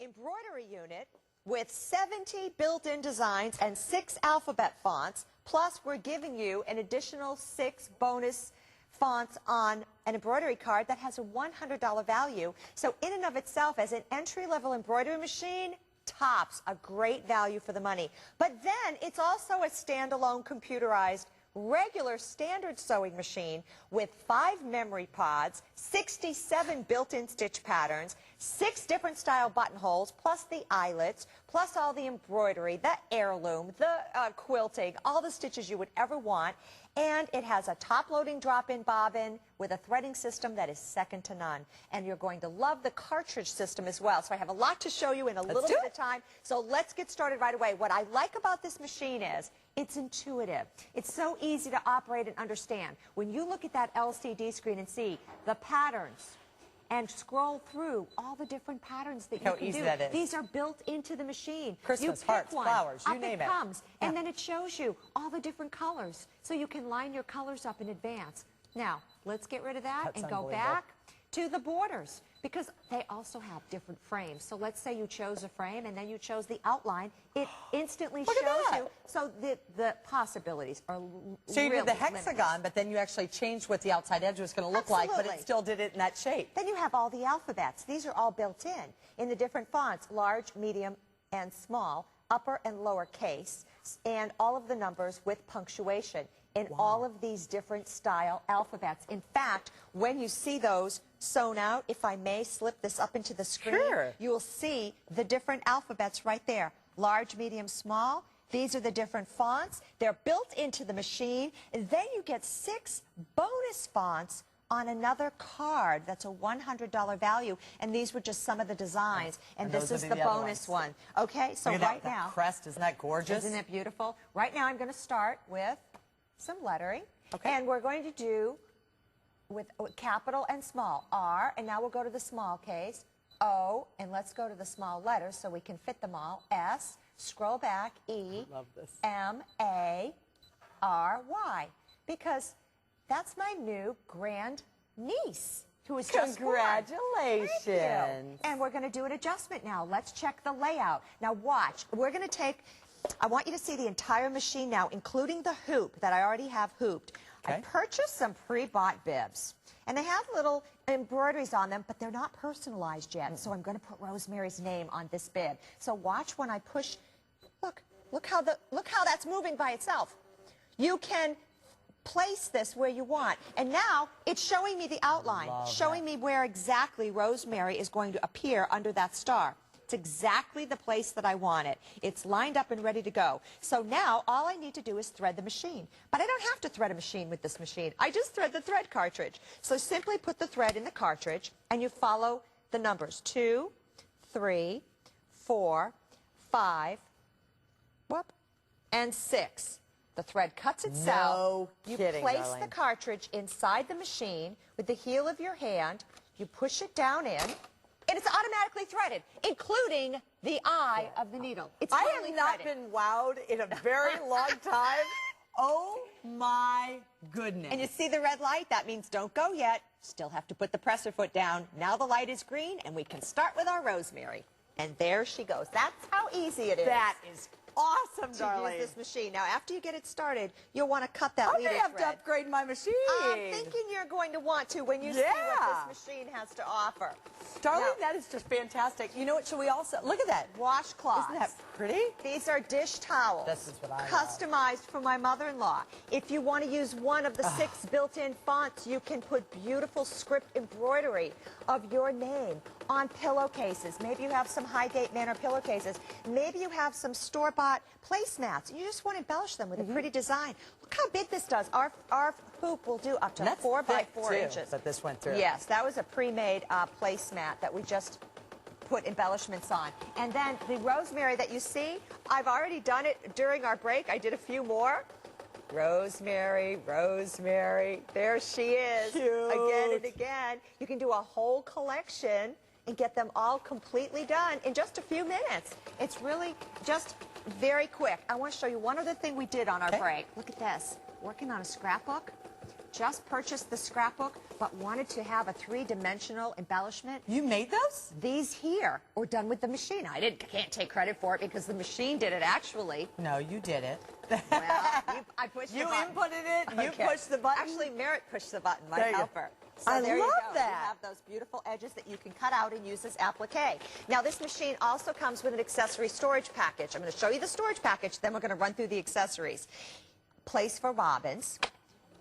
embroidery unit with 70 built-in designs and 6 alphabet fonts, plus we're giving you an additional 6 bonus fonts on an embroidery card that has a $100 value. So in and of itself, as an entry-level embroidery machine, tops a great value for the money. But then it's also a standalone computerized regular standard sewing machine with 5 memory pods, 67 built-in stitch patterns, 6 different style buttonholes, plus the eyelets, plus all the embroidery, the heirloom, the quilting, all the stitches you would ever want. And it has a top-loading drop-in bobbin with a threading system that is second to none. And you're going to love the cartridge system as well. So I have a lot to show you in a little bit of time. So let's get started right away. What I like about this machine is it's intuitive. It's so easy to operate and understand. When you look at that LCD screen and see the patterns and scroll through all the different patterns that you can do. That is. These are built into the machine. Christmas, you hearts, one, flowers, you name it. Comes, and then it shows you all the different colors. So you can line your colors up in advance. Now, let's get rid of that and go back to the borders, because they also have different frames. So let's say you chose a frame and then you chose the outline. It instantly shows you. So the possibilities are So you really did the hexagon, limitless. but then you actually changed what the outside edge was going to look like, but it still did it in that shape. Then you have all the alphabets. These are all built in the different fonts, large, medium, and small, upper and lower case, and all of the numbers with punctuation in all of these different style alphabets. In fact, when you see those sewn out, if I may slip this up into the screen, you will see the different alphabets right there. Large, medium, small. These are the different fonts. They're built into the machine. And then you get 6 bonus fonts on another card. That's a $100 value. And these were just some of the designs. And this is the bonus one. Okay, so right now. That crest, isn't that gorgeous? Isn't it beautiful? Right now I'm going to start with some lettering. Okay. And we're going to do with capital and small. R, and now we'll go to the small case. O, and let's go to the small letters so we can fit them all. S, scroll back, E, M, A, R, Y. Because that's my new grand niece who is just born. Congratulations. Thank you. And we're going to do an adjustment now. Let's check the layout. Now watch. We're going to take, I want you to see the entire machine now, including the hoop that I already have hooped. I purchased some pre-bought bibs. And they have little embroideries on them, but they're not personalized yet. So I'm going to put Rosemary's name on this bib. So watch when I push. Look how that's moving by itself. You can place this where you want. And now it's showing me the outline, showing me where exactly Rosemary is going to appear under that star. It's exactly the place that I want it. It's lined up and ready to go. So now all I need to do is thread the machine. But I don't have to thread a machine with this machine. I just thread the thread cartridge. So simply put the thread in the cartridge and you follow the numbers 2, 3, 4, 5, and 6. The thread cuts itself. You place the cartridge inside the machine with the heel of your hand. You push it down in. And it's automatically threaded, including the eye of the needle. It's totally I have not been wowed in a very long time. Oh, my goodness. And you see the red light? That means don't go yet. Still have to put the presser foot down. Now the light is green, and we can start with our Rosemary. And there she goes. That's how easy it is. That is awesome, darling. To use this machine. Now, after you get it started, you'll want to cut that leader thread. I may have to upgrade my machine. I'm thinking you're going to want to when you see what this machine has to offer. Darling, that is just fantastic. You know what, should we also, look at that. Washcloths. Isn't that pretty? These are dish towels. This is what I customized for my mother-in-law. If you want to use one of the 6 built-in fonts, you can put beautiful script embroidery of your name on pillowcases. Maybe you have some Highgate Manor pillowcases. Maybe you have some store-bought placemats. You just want to embellish them with a pretty design. Look how big this does. Our hoop will do up to 4 by 4 inches. That this went through. Yes, that was a pre-made placemat that we just put embellishments on. And then the Rosemary that you see, I've already done it during our break. I did a few more. Rosemary, Rosemary, there she is. Cute. Again and again. You can do a whole collection and get them all completely done in just a few minutes. It's really just very quick. I want to show you one other thing we did on our break. Look at this. Working on a scrapbook. just purchased the scrapbook but wanted to have a three-dimensional embellishment, You made those? these here were done with the machine. Can't take credit for it because the machine did it actually. No, you did it. Well, I pushed You the button. inputted it, you Okay. pushed the button. Actually, Merritt pushed the button, my There you go. helper. So I there you love go. that. You have those beautiful edges that you can cut out and use as applique. Now, this machine also comes with an accessory storage package. I'm going to show you the storage package, then we're going to run through the accessories. Place for bobbins.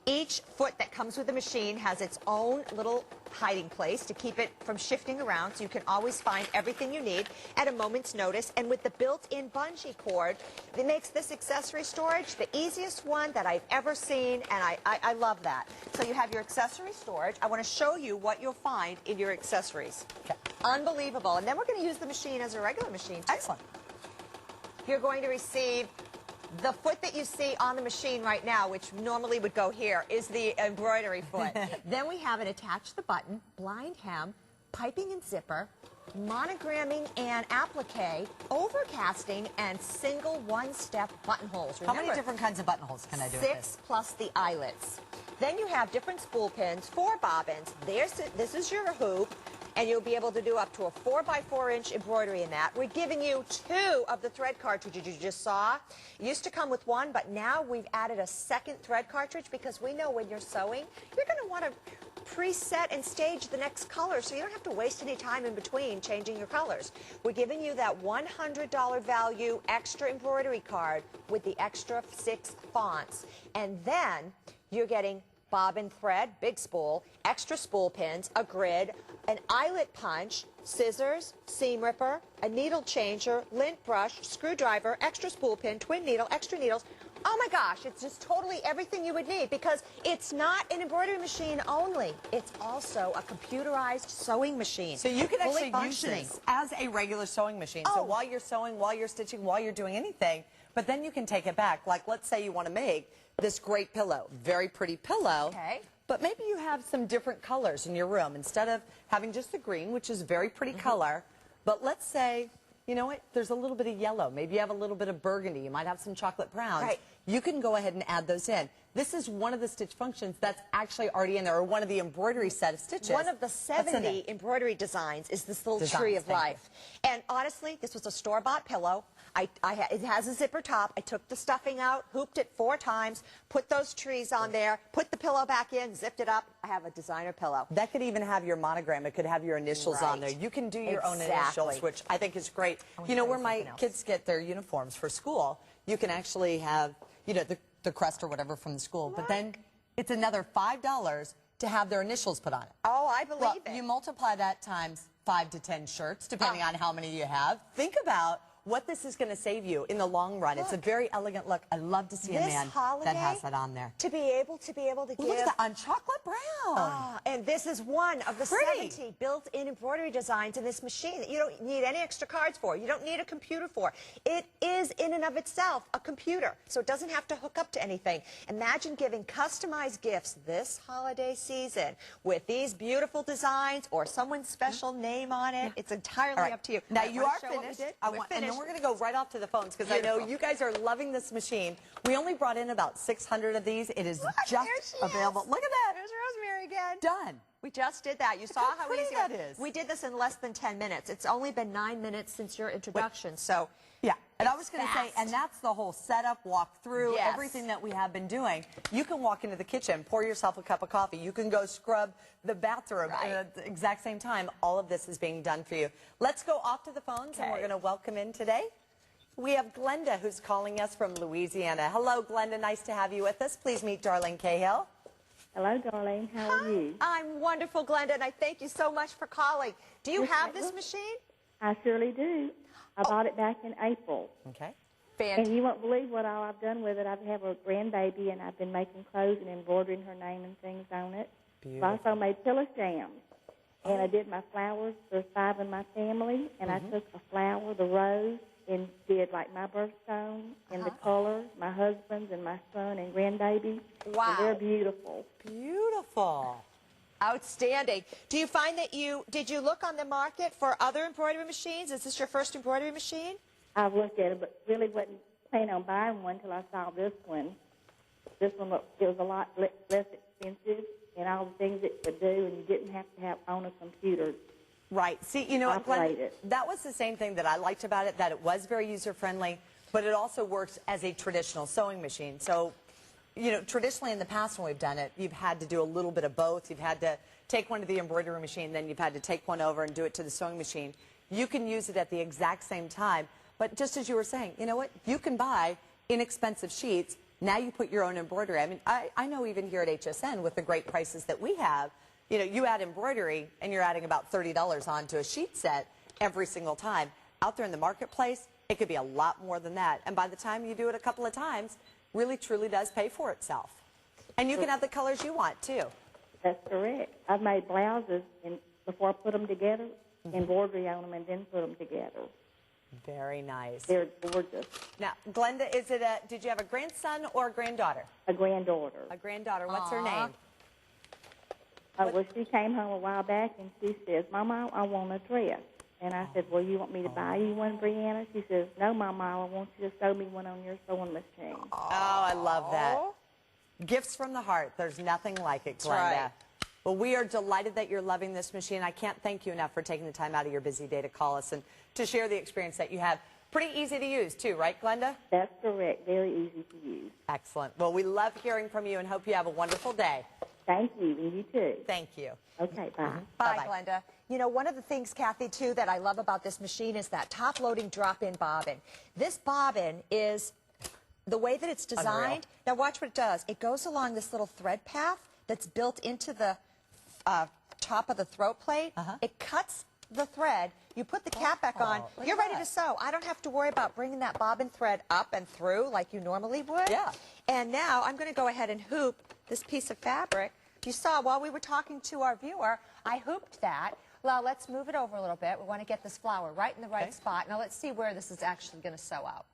Each foot that comes with the machine has its own little hiding place to keep it from shifting around, so you can always find everything you need at a moment's notice. And with the built-in bungee cord, it makes this accessory storage the easiest one that I've ever seen, and I love that. So you have your accessory storage. I want to show you what you'll find in your accessories. Okay. Unbelievable. And then we're going to use the machine as a regular machine, too. Excellent. You're going to receive the foot that you see on the machine right now, which normally would go here, is the embroidery foot. Then we have it attached the button, blind hem, piping and zipper, monogramming and applique, overcasting, and single one-step buttonholes. How many different kinds of buttonholes can I do with this? 6 plus the eyelets. Then you have different spool pins, 4 bobbins. This is your hoop, and you'll be able to do up to a 4x4-inch embroidery in that. We're giving you 2 of the thread cartridges you just saw. It used to come with 1, but now we've added a second thread cartridge because we know when you're sewing, you're going to want to preset and stage the next color so you don't have to waste any time in between changing your colors. We're giving you that $100 value extra embroidery card with the extra 6 fonts. And then you're getting bobbin thread, big spool, extra spool pins, a grid, an eyelet punch, scissors, seam ripper, a needle changer, lint brush, screwdriver, extra spool pin, twin needle, extra needles. Oh my gosh, it's just totally everything you would need because it's not an embroidery machine only. It's also a computerized sewing machine. So you can fully actually use functioning. this as a regular sewing machine. So Oh. while you're sewing, while you're stitching, while you're doing anything, but then you can take it back. Like, let's say you want to make this great pillow, very pretty pillow. Okay. But maybe you have some different colors in your room. Instead of having just the green, which is a very pretty color, but let's say, you know what, there's a little bit of yellow. Maybe you have a little bit of burgundy. You might have some chocolate browns. Right. You can go ahead and add those in. This is one of the stitch functions that's actually already in there, or one of the embroidery set of stitches. One of the that's in 70 it. embroidery designs is this little Designs, tree of thank you. life. And honestly, this was a store-bought pillow. It has a zipper top. I took the stuffing out, hooped it 4 times, put those trees on there, put the pillow back in, zipped it up. I have a designer pillow. That could even have your monogram. It could have your initials on there. Right. You can do your own Exactly. initials, which I think is great. want You to know, tell where you my something else. kids get their uniforms for school, you can actually have, you know, the crest or whatever from the school, but then it's another $5 to have their initials put on it. Oh, I believe Well, it. you multiply that times 5 to 10 shirts, depending on how many you have. Think about what this is going to save you in the long run. It's a very elegant look. I love to see a This man holiday, that has that on there. To be able to give. Look at that on chocolate brown. Ah, and this is one of the Pretty. 70 built-in embroidery designs in this machine that you don't need any extra cards for. You don't need a computer for. It is in and of itself a computer, so it doesn't have to hook up to anything. Imagine giving customized gifts this holiday season with these beautiful designs or someone's special name on it. It's entirely All right. up to you. Now, All right, you wanna are show what we finished. did? I We're want, and then finished. we're going to go right off to the phones because I know Beautiful. you guys are loving this machine. We only brought in about 600 of these. It is Look, just there she available. is. Look at that. There's Rosemary again. Done. We just did that. You saw how how pretty easy that is. We did this in less than 10 minutes. It's only been 9 minutes since your introduction, so Yeah, and I it's was going to say, fast. and that's the whole setup, walk through, Yes. everything that we have been doing. You can walk into the kitchen, pour yourself a cup of coffee. You can go scrub the bathroom Right. at the exact same time. All of this is being done for you. Let's go off to the phones, and we're Okay. going to welcome in today. We have Glenda, who's calling us from Louisiana. Hello, Glenda. Nice to have you with us. Please meet Darlene Cahill. Hello, darling. How are you? I'm wonderful, Glenda, and I thank you so much for calling. Do you Yes, have I this do. machine? I surely do. I bought it back in April. Okay. And Fantastic. you won't believe what all I've done with it. I have a grandbaby, and I've been making clothes and embroidering her name and things on it. Beautiful. I also made pillow jams. And I did my flowers. There's 5 in my family. And I took a flower, the rose, and did like my birthstone and the colors, my husband's and my son and grandbaby. Wow. And they're beautiful. Beautiful. Outstanding. Do you find that did you look on the market for other embroidery machines? Is this your first embroidery machine? I've looked at it, but really wasn't planning on buying one until I saw this one. This one, it was a lot less expensive and all the things it would do, and you didn't have to own a computer. Right. See, you know what, Glenn, Operate it. that was the same thing that I liked about it, that it was very user-friendly, but it also works as a traditional sewing machine. So, you know, traditionally in the past when we've done it, you've had to do a little bit of both. You've had to take one to the embroidery machine, then you've had to take one over and do it to the sewing machine. You can use it at the exact same time, but just as you were saying, you know what, you can buy inexpensive sheets. Now you put your own embroidery. I mean, I know even here at HSN with the great prices that we have, you know, you add embroidery and you're adding about $30 onto a sheet set every single time. Out there in the marketplace, it could be a lot more than that. And by the time you do it a couple of times, really truly does pay for itself. And you can have the colors you want too. That's correct. I've made blouses and before I put them together, embroidery on them, and then put them together. Very nice. They're gorgeous. Now, Glenda, did you have a grandson or a granddaughter? A granddaughter. A granddaughter. What's her name? Well, she came home a while back and she says, Mama, I want a dress. And I said, well, you want me to buy you one, Brianna? She says, no, Mama, I want you to sew me one on your sewing machine. Oh, I love that. Gifts from the heart. There's nothing like it, Glenda. Right. Well, we are delighted that you're loving this machine. I can't thank you enough for taking the time out of your busy day to call us and to share the experience that you have. Pretty easy to use, too, right, Glenda? That's correct. Very easy to use. Excellent. Well, we love hearing from you and hope you have a wonderful day. Thank you, and you too. Thank you. Okay, bye. Bye, Bye-bye. Glenda. You know, one of the things, Kathy, too, that I love about this machine is that top-loading drop-in bobbin. This bobbin is, the way that it's designed, Unreal. now watch what it does. It goes along this little thread path that's built into the top of the throat plate. It cuts the thread. You put the cap back on. Look You're at ready that. to sew. I don't have to worry about bringing that bobbin thread up and through like you normally would. Yeah. And now I'm going to go ahead and hoop this piece of fabric. You saw while we were talking to our viewer, I hooped that. Well, let's move it over a little bit. We want to get this flower right in the right spot. Now let's see where this is actually going to sew out.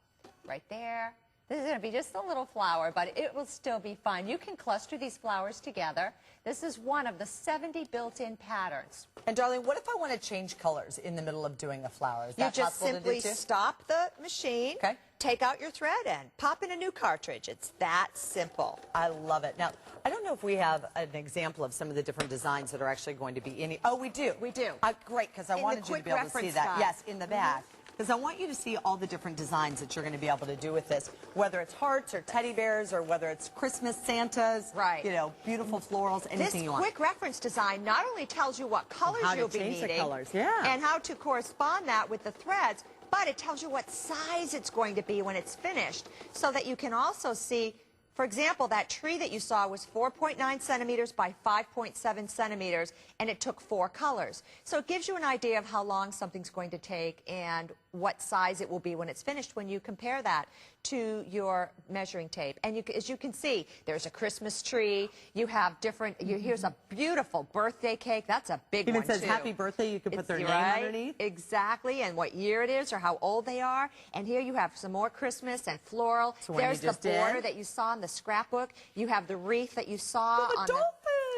Right there. This is going to be just a little flower, but it will still be fine. You can cluster these flowers together. This is one of the 70 built-in patterns. And, darling, what if I want to change colors in the middle of doing a flower? Is that You just possible to do, simply too? stop the machine, Okay. take out your thread, and pop in a new cartridge. It's that simple. I love it. Now, I don't know if we have an example of some of the different designs that are actually going to be in it. Oh, we do. We do. Great, because I In the wanted you to quick be able to see reference that. guide. Yes, in the back. Because I want you to see all the different designs that you're going to be able to do with this, whether it's hearts or teddy bears or whether it's Christmas Santas, Right. you know, beautiful florals, anything This you want. quick reference design not only tells you what colors how to you'll be change the needing colors, yeah. and how to correspond that with the threads, but it tells you what size it's going to be when it's finished so that you can also see, for example, that tree that you saw was 4.9 centimeters by 5.7 centimeters, and it took 4 colors. So it gives you an idea of how long something's going to take and what size it will be when it's finished when you compare that to your measuring tape. And as you can see, there's a Christmas tree. You have different, here's a beautiful birthday cake. That's a big Even one, says too. happy birthday, you can put their name Right? underneath. Exactly, and what year it is or how old they are. And here you have some more Christmas and floral. So when you There's just the border did. that you saw in the scrapbook. You have the wreath that you saw Oh, the on dolphin!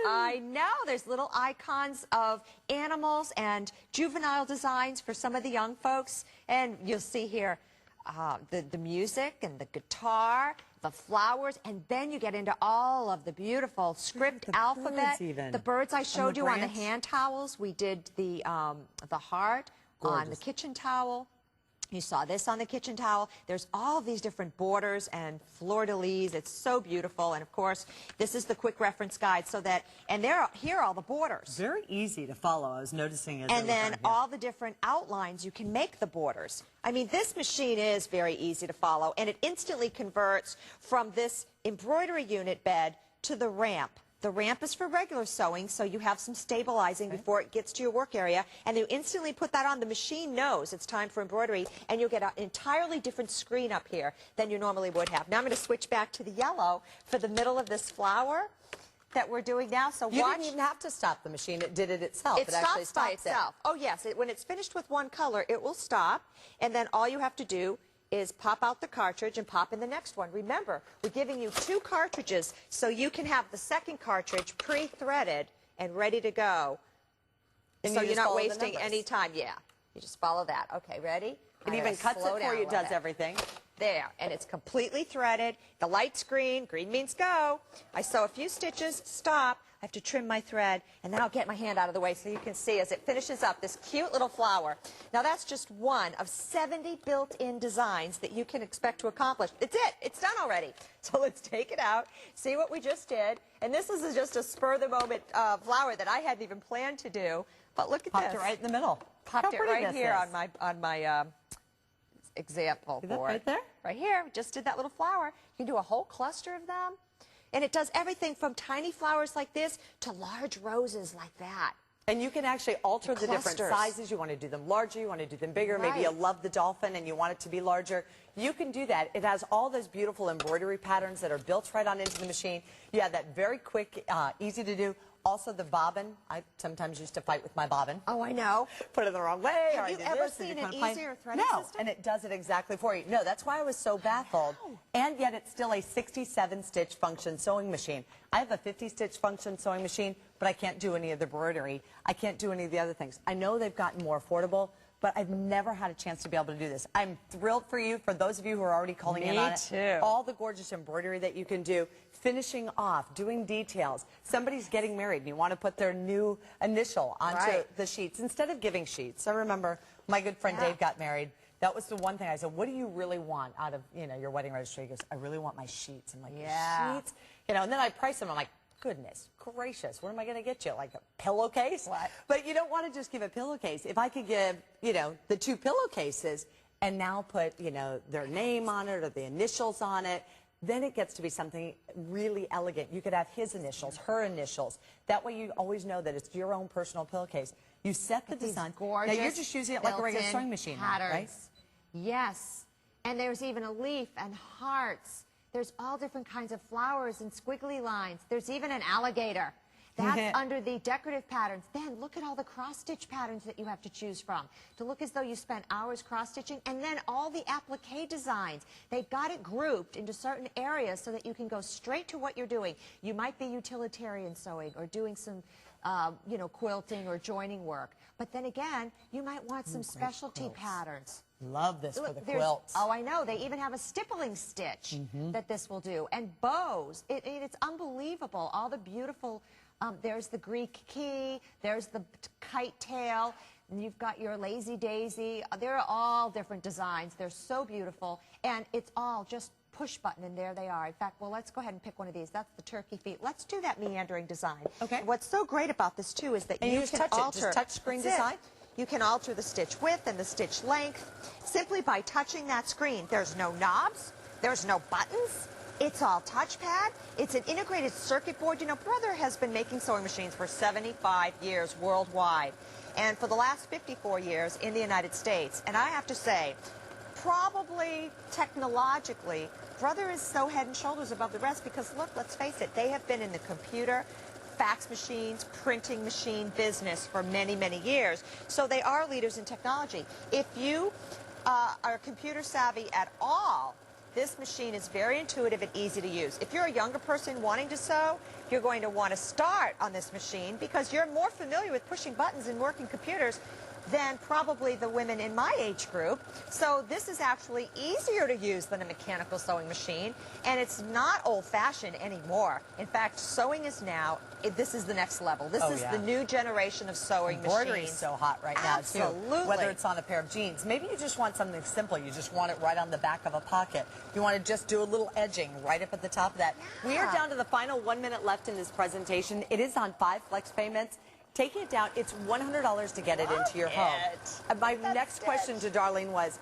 I know. There's little icons of animals and juvenile designs for some of the young folks. And you'll see here the music and the guitar, the flowers, and then you get into all of the beautiful script the alphabet. birds even. The birds I showed you on the branch. hand towels. We did the heart on the Gorgeous. kitchen towel. You saw this on the kitchen towel. There's all these different borders and fleur-de-lis. It's so beautiful. And, of course, this is the quick reference guide so that, and here are all the borders. Very easy to follow. I was noticing as I And was then on here. all the different outlines, you can make the borders. I mean, this machine is very easy to follow, and it instantly converts from this embroidery unit bed to the ramp. The ramp is for regular sewing, so you have some stabilizing before it gets to your work area, and you instantly put that on. The machine knows it's time for embroidery, and you'll get an entirely different screen up here than you normally would have. Now I'm going to switch back to the yellow for the middle of this flower that we're doing now. So You watch. didn't even have to stop the machine. It did it itself. It actually stops by stops it. itself. Oh, yes. When it's finished with one color, it will stop, and then all you have to do is pop out the cartridge and pop in the next one. Remember, we're giving you 2 cartridges so you can have the second cartridge pre-threaded and ready to go. And So you you're just not follow the wasting numbers. any time. Yeah, you just follow that. Okay, ready? It even cuts it for you. It does everything. There, and it's completely threaded. The light's green. Green means go. I sew a few stitches, stop. I have to trim my thread, and then I'll get my hand out of the way so you can see as it finishes up this cute little flower. Now that's just one of 70 built-in designs that you can expect to accomplish. It's it. It's done already. So let's take it out, see what we just did. And this is just a spur-of-the-moment flower that I hadn't even planned to do. But look at this. Popped it right in the middle. Popped it right here on my example board. Right there? Right here. We just did that little flower. You can do a whole cluster of them. And it does everything from tiny flowers like this to large roses like that. And you can actually alter the different sizes. You want to do them larger, you want to do them bigger. Right. Maybe you love the dolphin and you want it to be larger. You can do that. It has all those beautiful embroidery patterns that are built right on into the machine. You have that very quick, easy to do. Also the bobbin. I sometimes used to fight with my bobbin. Oh, I know. Put it the wrong way. Have you ever seen an easier threading system? And it does it exactly for you. No, that's why I was so baffled. And yet it's still a 67-stitch function sewing machine. I have a 50-stitch function sewing machine, but I can't do any of the embroidery. I can't do any of the other things. I know they've gotten more affordable, but I've never had a chance to be able to do this. I'm thrilled for you, for those of you who are already calling in on it. Me too. All the gorgeous embroidery that you can do, finishing off, doing details. Somebody's getting married and you want to put their new initial onto the sheets instead of giving sheets. I remember my good friend Dave got married. That was the one thing I said, what do you really want out of, your wedding registry? He goes, I really want my sheets. I'm like, sheets? And then I priced them. I'm like, goodness gracious, what am I going to get you? Like a pillowcase? What? But you don't want to just give a pillowcase. If I could give, the 2 pillowcases and now put, their name on it or the initials on it, then it gets to be something really elegant. You could have his initials, her initials. That way you always know that it's your own personal pillowcase. You set the design. Now you're just using it like a regular sewing machine, right? Yes. And there's even a leaf and hearts. There's all different kinds of flowers and squiggly lines. There's even an alligator. That's under the decorative patterns. Then look at all the cross-stitch patterns that you have to choose from to look as though you spent hours cross-stitching. And then all the applique designs. They've got it grouped into certain areas so that you can go straight to what you're doing. You might be utilitarian sewing or doing some, quilting or joining work. But then again, you might want some specialty patterns. Love this for the quilts. Oh, I know. They even have a stippling stitch that this will do. And bows. It's unbelievable. All the beautiful, there's the Greek key, there's the kite tail, and you've got your lazy daisy. They're all different designs. They're so beautiful. And it's all just push button, and there they are. In fact, well, let's go ahead and pick one of these. That's the turkey feet. Let's do that meandering design. Okay. What's so great about this, too, is that you can alter. Just touch screen design? You can alter the stitch width and the stitch length simply by touching that screen. There's no knobs. There's no buttons. It's all touchpad. It's an integrated circuit board. Brother has been making sewing machines for 75 years worldwide, and for the last 54 years in the United States. And I have to say, probably technologically, Brother is so head and shoulders above the rest because, look, let's face it, they have been in the computer, fax machines, printing machine business for many, many years. So they are leaders in technology. If you are computer savvy at all, this machine is very intuitive and easy to use. If you're a younger person wanting to sew, you're going to want to start on this machine because you're more familiar with pushing buttons and working computers than probably the women in my age group. So this is actually easier to use than a mechanical sewing machine, and it's not old-fashioned anymore. In fact, sewing is now, this is the next level. This is the new generation of sewing Embroidery machines. is so hot right now, too. Absolutely. Whether it's on a pair of jeans. Maybe you just want something simple. You just want it right on the back of a pocket. You want to just do a little edging right up at the top of that. We are down to the final 1 minute left in this presentation. It is on 5 flex payments. Taking it down, it's $100 to get it into your home. My next question to Darlene was,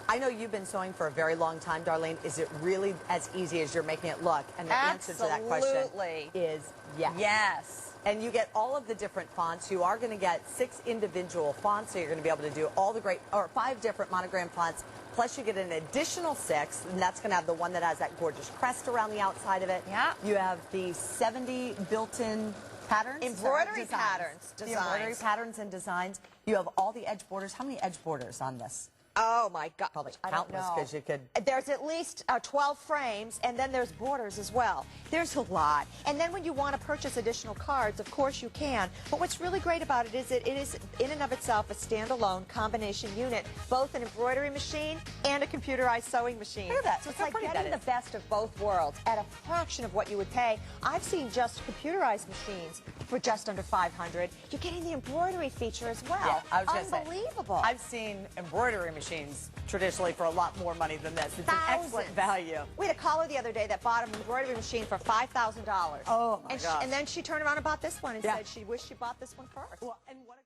I know you've been sewing for a very long time, Darlene. Is it really as easy as you're making it look? And the answer to that question is yes. Yes. And you get all of the different fonts. You are going to get 6 individual fonts, so you're going to be able to do all the great, or 5 different monogram fonts. Plus, you get an additional 6, and that's going to have the one that has that gorgeous crest around the outside of it. Yeah. You have the 70 built-in patterns, embroidery patterns, the embroidery patterns and designs. You have all the edge borders. How many edge borders on this? Oh my God! Probably I don't countless, know. 'cause you could- There's at least 12 frames, and then there's borders as well. There's a lot. And then when you want to purchase additional cards, of course you can. But what's really great about it is it is in and of itself a standalone combination unit, both an embroidery machine and a computerized sewing machine. Look at that. So it's Look how like pretty getting that the best of both worlds at a fraction of what you would pay. I've seen just computerized machines for just under $500. You're getting the embroidery feature as well. Yeah, I was gonna say, Unbelievable. I've seen embroidery machines traditionally for a lot more money than this. It's an excellent Thousands. value. We had a caller the other day that bought an embroidery machine for $5,000. Oh, my and gosh. and then she turned around and bought this one and Yeah. said she wished she bought this one first. Well, and what